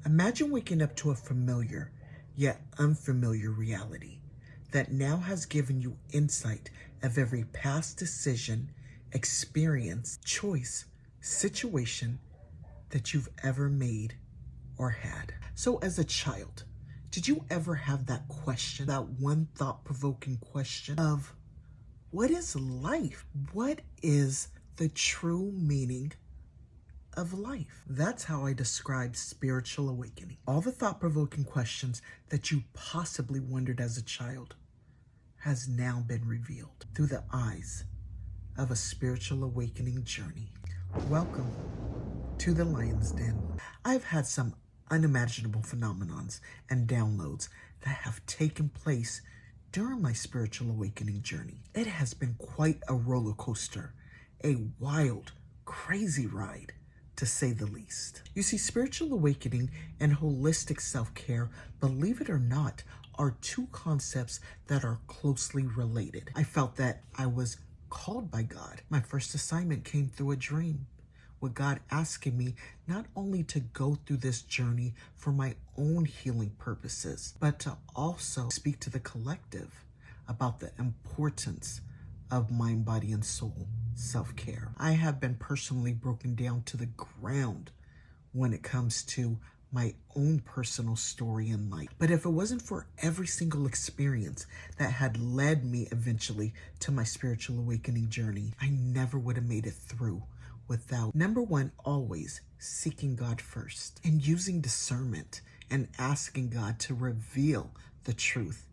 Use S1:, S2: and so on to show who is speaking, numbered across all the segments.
S1: Imagine waking up to a familiar, yet unfamiliar reality that now has given you insight of every past decision, experience, choice, situation that you've ever made or had. So as a child, did you ever have that question, that one thought-provoking question of, what is life? What is the true meaning of life? That's how I describe spiritual awakening. All the thought-provoking questions that you possibly wondered as a child has now been revealed through the eyes of a spiritual awakening journey. Welcome to the Lion's Den. I've had some unimaginable phenomenons and downloads that have taken place during my spiritual awakening journey. It has been quite a roller coaster, a wild, crazy ride, to say the least. You see, spiritual awakening and holistic self-care, believe it or not, are two concepts that are closely related. I felt that I was called by God. My first assignment came through a dream, with God asking me not only to go through this journey for my own healing purposes, but to also speak to the collective about the importance of mind, body, and soul self-care. I have been personally broken down to the ground when it comes to my own personal story in life. But if it wasn't for every single experience that had led me eventually to my spiritual awakening journey, I never would have made it through without, number one, always seeking God first and using discernment and asking God to reveal the truth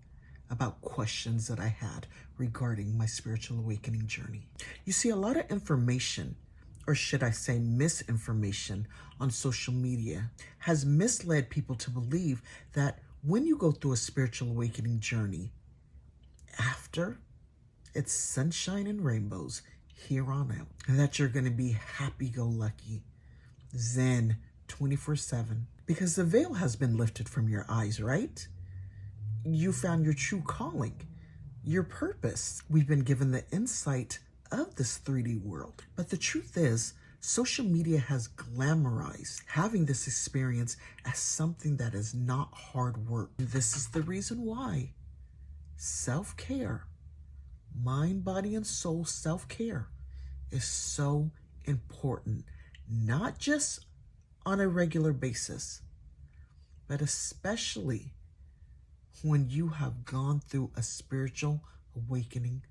S1: about questions that I had regarding my spiritual awakening journey. You see, a lot of information, or should I say misinformation, on social media has misled people to believe that when you go through a spiritual awakening journey, after, it's sunshine and rainbows here on out, and that you're going to be happy-go-lucky, zen 24/7, because the veil has been lifted from your eyes, right? You found your true calling, your purpose. We've been given the insight of this 3D world. But the truth is, social media has glamorized having this experience as something that is not hard work. This is the reason why self-care, mind, body, and soul self-care is so important, not just on a regular basis, but especially when you have gone through a spiritual awakening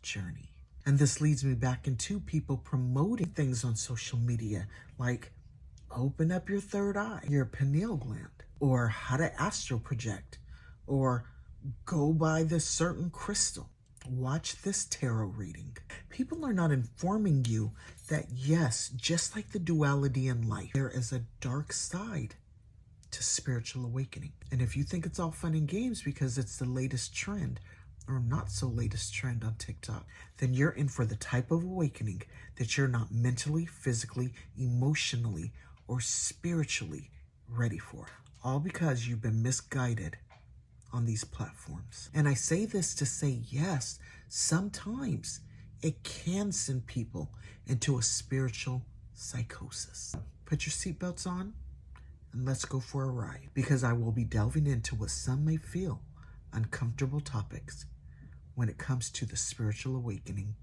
S1: journey. And this leads me back into people promoting things on social media like open up your third eye, your pineal gland, or how to astral project, or go buy this certain crystal, watch this tarot reading. People are not informing you that yes, just like the duality in life, there is a dark side to spiritual awakening. And if you think it's all fun and games because it's the latest trend or not so latest trend on TikTok, then you're in for the type of awakening that you're not mentally, physically, emotionally, or spiritually ready for. All because you've been misguided on these platforms. And I say this to say, yes, sometimes it can send people into a spiritual psychosis. Put your seatbelts on and let's go for a ride, because I will be delving into what some may feel uncomfortable topics when it comes to the spiritual awakening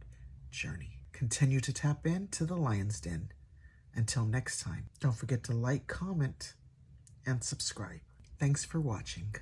S1: journey. Continue to tap into the Lion's Den. Until next time, don't forget to like, comment, and subscribe. Thanks for watching.